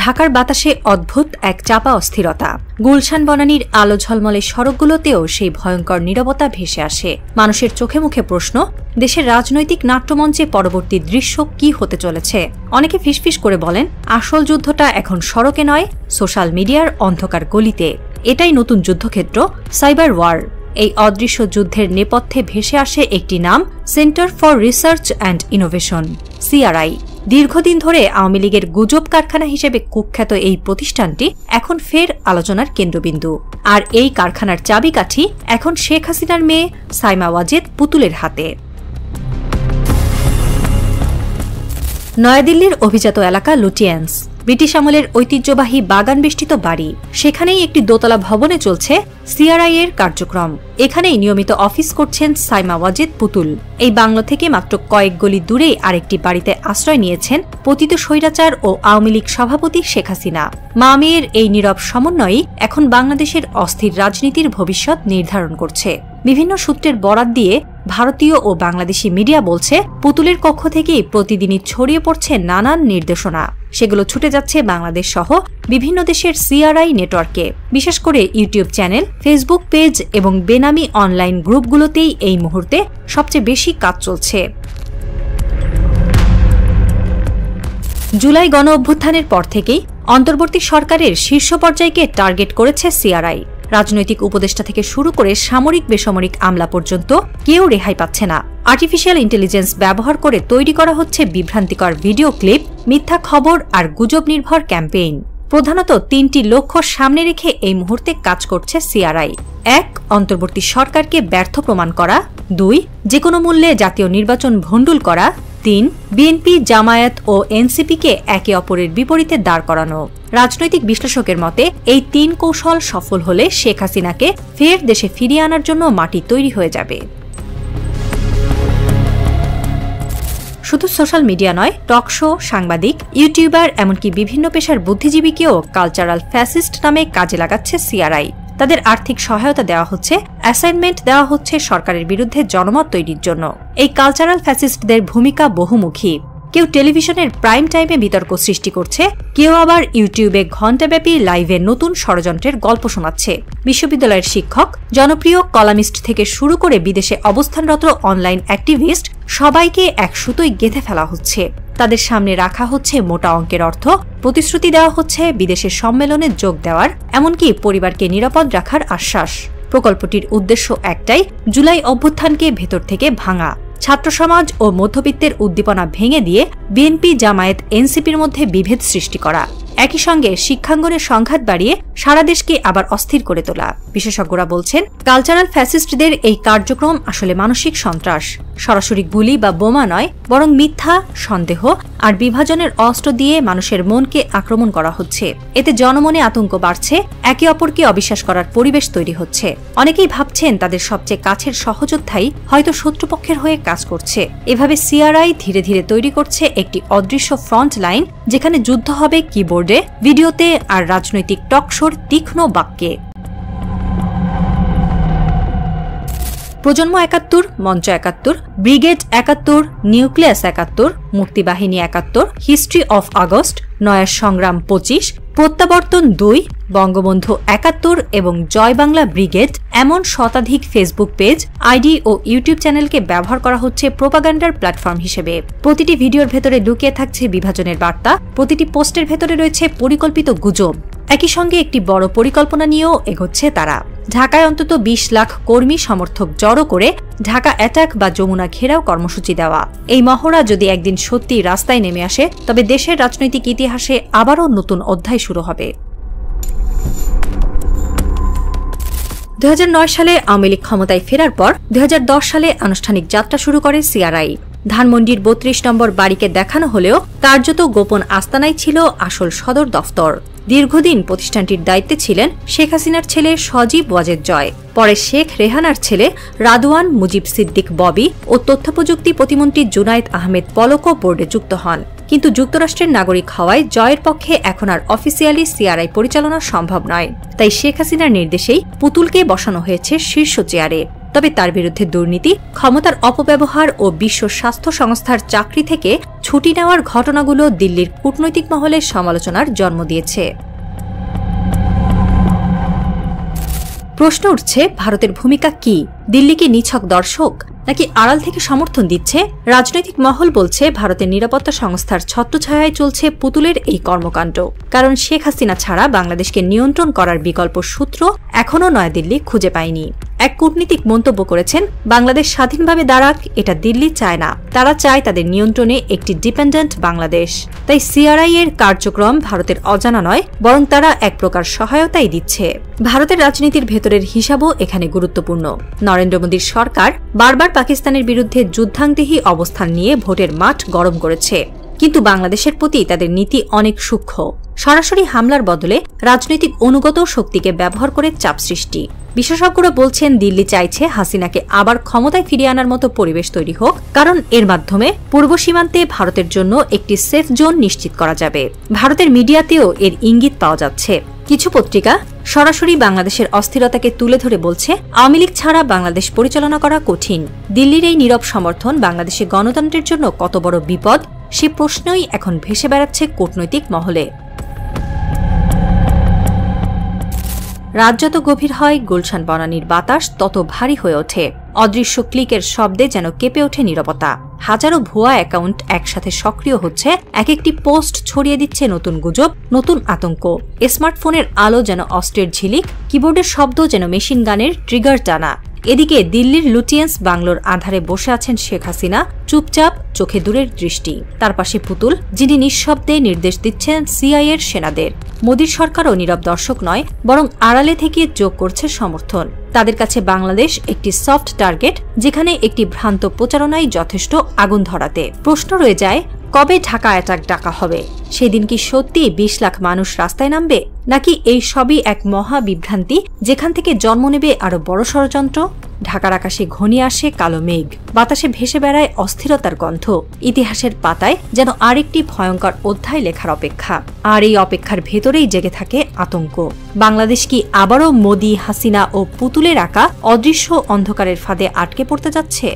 ঢাকার বাতাসে অদ্ভুত এক চাপা অস্থিরতা। গুলশান বনানীর আলো ঝলমলে সড়কগুলোতেও সেই ভয়ঙ্কর নীরবতা ভেসে আসে। মানুষের চোখে মুখে প্রশ্ন, দেশের রাজনৈতিক নাট্যমঞ্চে পরবর্তী দৃশ্য কি হতে চলেছে। অনেকে ফিসফিস করে বলেন, আসল যুদ্ধটা এখন সড়কে নয়, সোশ্যাল মিডিয়ার অন্ধকার গলিতে। এটাই নতুন যুদ্ধক্ষেত্র, সাইবার ওয়ার। এই অদৃশ্য যুদ্ধের নেপথ্যে ভেসে আসে একটি নাম, centre for research and innovation, CRI। দীর্ঘদিন ধরে আওয়ামী লীগের গুজব কারখানা হিসেবে কুখ্যাত এই প্রতিষ্ঠানটি এখন ফের আলোচনার কেন্দ্রবিন্দু। আর এই কারখানার চাবিকাঠি এখন শেখ হাসিনার মেয়ে সাইমা ওয়াজেদ পুতুলের হাতে। নয়াদিল্লির অভিজাত এলাকা লুটিয়েন্স, ব্রিটিশ আমলের ঐতিহ্যবাহী বাগান বেষ্টিত বাড়ি। সেখানেই একটি দোতলা ভবনে চলছে CRI এর কার্যক্রম। এখানেই নিয়মিত অফিস করছেন সাইমা ওয়াজেদ পুতুল। এই বাংলো থেকে মাত্র কয়েক গলি দূরেই আরেকটি বাড়িতে আশ্রয় নিয়েছেন পতিত স্বৈরাচার ও আওয়ামী লীগ সভাপতি শেখ হাসিনা। মা মেয়ের এই নীরব সমন্বয়ই এখন বাংলাদেশের অস্থির রাজনীতির ভবিষ্যৎ নির্ধারণ করছে। বিভিন্ন সূত্রের বরাত দিয়ে ভারতীয় ও বাংলাদেশি মিডিয়া বলছে, পুতুলের কক্ষ থেকেই প্রতিদিনই ছড়িয়ে পড়ছে নানান নির্দেশনা। সেগুলো ছুটে যাচ্ছে বাংলাদেশ সহ বিভিন্ন দেশের CRI নেটওয়ার্কে। বিশেষ করে ইউটিউব চ্যানেল, ফেসবুক পেজ এবং বেনামি অনলাইন গ্রুপগুলোতেই এই মুহূর্তে সবচেয়ে বেশি কাজ চলছে। জুলাই গণ অভ্যুত্থানের পর থেকেই অন্তর্বর্তী সরকারের শীর্ষ পর্যায়কে টার্গেট করেছে CRI। রাজনৈতিক উপদেষ্টা থেকে শুরু করে সামরিক বেসামরিক আমলা পর্যন্ত কেউ রেহাই পাচ্ছে না। আর্টিফিশিয়াল ইন্টেলিজেন্স ব্যবহার করে তৈরি করা হচ্ছে বিভ্রান্তিকর ভিডিও ক্লিপ, মিথ্যা খবর আর গুজব নির্ভর ক্যাম্পেইন। প্রধানত তিনটি লক্ষ্য সামনে রেখে এই মুহূর্তে কাজ করছে CRI। ১. অন্তর্বর্তী সরকারকে ব্যর্থ প্রমাণ করা। ২. যেকোনো মূল্যে জাতীয় নির্বাচন ভণ্ডুল করা। ৩. বিএনপি, জামায়াত ও এনসিপিকে একে অপরের বিপরীতে দাঁড় করানো। রাজনৈতিক বিশ্লেষকের মতে এই ৩ কৌশল সফল হলে শেখ হাসিনাকে ফের দেশে ফিরিয়ে আনার জন্য মাটি তৈরি হয়ে যাবে। শুধু সোশ্যাল মিডিয়া নয়, টক শো, সাংবাদিক, ইউটিউবার এমনকি বিভিন্ন পেশার বুদ্ধিজীবীকেও কালচারাল ফ্যাসিস্ট নামে কাজে লাগাচ্ছে CRI। তাদের আর্থিক সহায়তা দেওয়া হচ্ছে, অ্যাসাইনমেন্ট দেওয়া হচ্ছে সরকারের বিরুদ্ধে জনমত তৈরির জন্য। এই কালচারাল ফ্যাসিস্টদের ভূমিকা বহুমুখী। কেউ টেলিভিশনের প্রাইম টাইমে বিতর্ক সৃষ্টি করছে, কেউ আবার ইউটিউবে ঘণ্টাব্যাপী লাইভে নতুন ষড়যন্ত্রের গল্প শোনাচ্ছে। বিশ্ববিদ্যালয়ের শিক্ষক, জনপ্রিয় কলামিস্ট থেকে শুরু করে বিদেশে অবস্থানরত অনলাইন অ্যাক্টিভিস্ট সবাইকে এক সুতোয় গেঁথে ফেলা হচ্ছে। তাদের সামনে রাখা হচ্ছে মোটা অঙ্কের অর্থ, প্রতিশ্রুতি দেওয়া হচ্ছে বিদেশের সম্মেলনে যোগ দেওয়ার, এমনকি পরিবারকে নিরাপদ রাখার আশ্বাস। প্রকল্পটির উদ্দেশ্য একটাই, জুলাই অভ্যুত্থানকে ভেতর থেকে ভাঙা, ছাত্র সমাজ ও মধ্যবিত্তের উদ্দীপনা ভেঙে দিয়ে বিএনপি, জামায়াত, এনসিপির মধ্যে বিভেদ সৃষ্টি করা। একই সঙ্গে শিক্ষাঙ্গনের সংঘাত বাড়িয়ে সারা দেশকে আবার অস্থির করে তোলা। বিশেষজ্ঞরা বলছেন, কালচারাল ফ্যাসিস্টদের এই কার্যক্রম আসলে মানসিক সন্ত্রাস। সরাসরি গুলি বা বোমা নয়, বরং মিথ্যা, সন্দেহ আর বিভাজনের অস্ত্র দিয়ে মানুষের মনকে আক্রমণ করা হচ্ছে। এতে জনমনে আতঙ্ক বাড়ছে, একে অপরকে অবিশ্বাস করার পরিবেশ তৈরি হচ্ছে। অনেকেই ভাবছেন তাদের সবচেয়ে কাছের সহযোদ্ধাই হয়তো শত্রুপক্ষের হয়ে কাজ করছে। এভাবে CRI ধীরে ধীরে তৈরি করছে একটি অদৃশ্য ফ্রন্ট লাইন, যেখানে যুদ্ধ হবে কিবোর্ডে, ভিডিওতে আর রাজনৈতিক টকশোর তীক্ষ্ণ বাক্যে। প্রজন্ম ৭১, মঞ্চ ৭১, ব্রিগেড ৭১, নিউক্লিয়াস ৭১, মুক্তিবাহিনী ৭১, হিস্ট্রি অফ আগস্ট, নয়া সংগ্রাম ২৫, প্রত্যাবর্তন ২, বঙ্গবন্ধু ৭১ এবং জয় বাংলা ব্রিগেড এমন শতাধিক ফেসবুক পেজ, আইডি ও ইউটিউব চ্যানেলকে ব্যবহার করা হচ্ছে প্রোপাগান্ডার প্ল্যাটফর্ম হিসেবে। প্রতিটি ভিডিওর ভেতরে লুকিয়ে থাকছে বিভাজনের বার্তা, প্রতিটি পোস্টের ভেতরে রয়েছে পরিকল্পিত গুজব। একই সঙ্গে একটি বড় পরিকল্পনা নিয়েও এগোচ্ছে তারা। ঢাকায় অন্তত ২০ লাখ কর্মী সমর্থক জড়ো করে ঢাকা অ্যাটাক বা যমুনা ঘেরাও কর্মসূচি দেওয়া। এই মহড়া যদি একদিন সত্যি রাস্তায় নেমে আসে, তবে দেশের রাজনৈতিক ইতিহাসে আবারও নতুন অধ্যায় শুরু হবে। ২০০৯ সালে আওয়ামী লীগ ক্ষমতায় ফেরার পর ২০১০ সালে আনুষ্ঠানিক যাত্রা শুরু করে CRI। ধানমন্ডির ৩২ নম্বর বাড়িকে দেখানো হলেও কার্যত গোপন আস্তানায় ছিল আসল সদর দফতর। দীর্ঘদিন প্রতিষ্ঠানটির দায়িত্বে ছিলেন শেখ হাসিনার ছেলে সজীব ওয়াজেদ জয়। পরে শেখ রেহানার ছেলে রাদওয়ান মুজিব সিদ্দিক ববি ও তথ্যপ্রযুক্তি প্রতিমন্ত্রী জুনায়েদ আহমেদ পলকও বোর্ডে যুক্ত হন। কিন্তু যুক্তরাষ্ট্রের নাগরিক হওয়ায় জয়ের পক্ষে এখন আর অফিসিয়ালি CRI পরিচালনা সম্ভব নয়। তাই শেখ হাসিনার নির্দেশেই পুতুলকে বসানো হয়েছে শীর্ষ চেয়ারে। তবে তার বিরুদ্ধে দুর্নীতি, ক্ষমতার অপব্যবহার ও বিশ্ব স্বাস্থ্য সংস্থার চাকরি থেকে ছুটি নেওয়ার ঘটনাগুলো দিল্লির কূটনৈতিক মহলে সমালোচনার জন্ম দিয়েছে। প্রশ্ন উঠছে, ভারতের ভূমিকা কি? দিল্লি কি নিছক দর্শক নাকি আড়াল থেকে সমর্থন দিচ্ছে? রাজনৈতিক মহল বলছে ভারতের নিরাপত্তা সংস্থার ছত্রছায়ায় চলছে পুতুলের এই কর্মকাণ্ড। কারণ শেখ হাসিনা ছাড়া বাংলাদেশকে নিয়ন্ত্রণ করার বিকল্প সূত্র এখনও নয়াদিল্লি খুঁজে পায়নি। এক কূটনীতিক মন্তব্য করেছেন, বাংলাদেশ স্বাধীনভাবে দাঁড়াক এটা দিল্লি চায় না, তারা চায় তাদের নিয়ন্ত্রণে একটি ডিপেন্ডেন্ট বাংলাদেশ। তাই সিআরআই এর কার্যক্রম ভারতের অজানা নয়, বরং তারা এক প্রকার সহায়তাই দিচ্ছে। ভারতের রাজনীতির ভেতরের হিসাবও এখানে গুরুত্বপূর্ণ। নরেন্দ্র মোদীর সরকার বারবার পাকিস্তানের বিরুদ্ধে যুদ্ধান্তেহী অবস্থান নিয়ে ভোটের মাঠ গরম করেছে, কিন্তু বাংলাদেশের প্রতি তাদের নীতি অনেক সূক্ষ্ম। সরাসরি হামলার বদলে রাজনৈতিক অনুগত শক্তিকে ব্যবহার করে চাপ সৃষ্টি। বিশেষজ্ঞরা বলছেন, দিল্লি চাইছে হাসিনাকে আবার ক্ষমতায় ফিরিয়ে আনার মতো পরিবেশ তৈরি হোক, কারণ এর মাধ্যমে পূর্ব সীমান্তে ভারতের জন্য একটি সেফ জোন নিশ্চিত করা যাবে। ভারতের মিডিয়াতেও এর ইঙ্গিত পাওয়া যাচ্ছে। কিছু পত্রিকা সরাসরি বাংলাদেশের অস্থিরতাকে তুলে ধরে বলছে, আওয়ামী লীগ ছাড়া বাংলাদেশ পরিচালনা করা কঠিন। দিল্লির এই নীরব সমর্থন বাংলাদেশের গণতন্ত্রের জন্য কত বড় বিপদ, সে প্রশ্নই এখন ভেসে বেড়াচ্ছে কূটনৈতিক মহলে। রাত যত গভীর হয়, গুলশান বনানীর বাতাস তত ভারী হয়ে ওঠে। অদৃশ্য ক্লিকের শব্দে যেন কেঁপে ওঠে নীরবতা। হাজারো ভুয়া অ্যাকাউন্ট একসাথে সক্রিয় হচ্ছে, এক একটি পোস্ট ছড়িয়ে দিচ্ছে নতুন গুজব, নতুন আতঙ্ক। স্মার্টফোনের আলো যেন অস্ত্রের ঝিলিক, কিবোর্ডের শব্দ যেন মেশিন গানের ট্রিগার টানা। এদিকে দিল্লির লুটিয়েন্স বাংলোর আধারে বসে আছেন শেখ হাসিনা, চুপচাপ, চোখে দূরের দৃষ্টি। তার পাশে পুতুল, যিনি নিঃশব্দে নির্দেশ দিচ্ছেন সিআইএর সেনাদের। মোদীর সরকারও নীরব দর্শক নয়, বরং আড়ালে থেকে যোগ করছে সমর্থন। তাদের কাছে বাংলাদেশ একটি সফট টার্গেট, যেখানে একটি ভ্রান্ত প্রচারণাই যথেষ্ট আগুন ধরাতে। প্রশ্ন রয়ে যায়, কবে ঢাকা অ্যাটাক ডাকা হবে? সেদিন কি সত্যি 20 লাখ মানুষ রাস্তায় নামবে, নাকি এই সবই এক মহা বিভ্রান্তি, যেখান থেকে জন্ম নেবে আরো বড় ষড়যন্ত্র? ঢাকার আকাশে ঘনিয়ে আসে কালো মেঘ, বাতাসে ভেসে বেড়ায় অস্থিরতার গন্ধ। ইতিহাসের পাতায় যেন আরেকটি ভয়ঙ্কর অধ্যায় লেখার অপেক্ষা। আর এই অপেক্ষার ভেতরেই জেগে থাকে আতঙ্ক। বাংলাদেশ কি আবারও মোদি, হাসিনা ও পুতুলের আঁকা অদৃশ্য অন্ধকারের ফাঁদে আটকে পড়তে যাচ্ছে?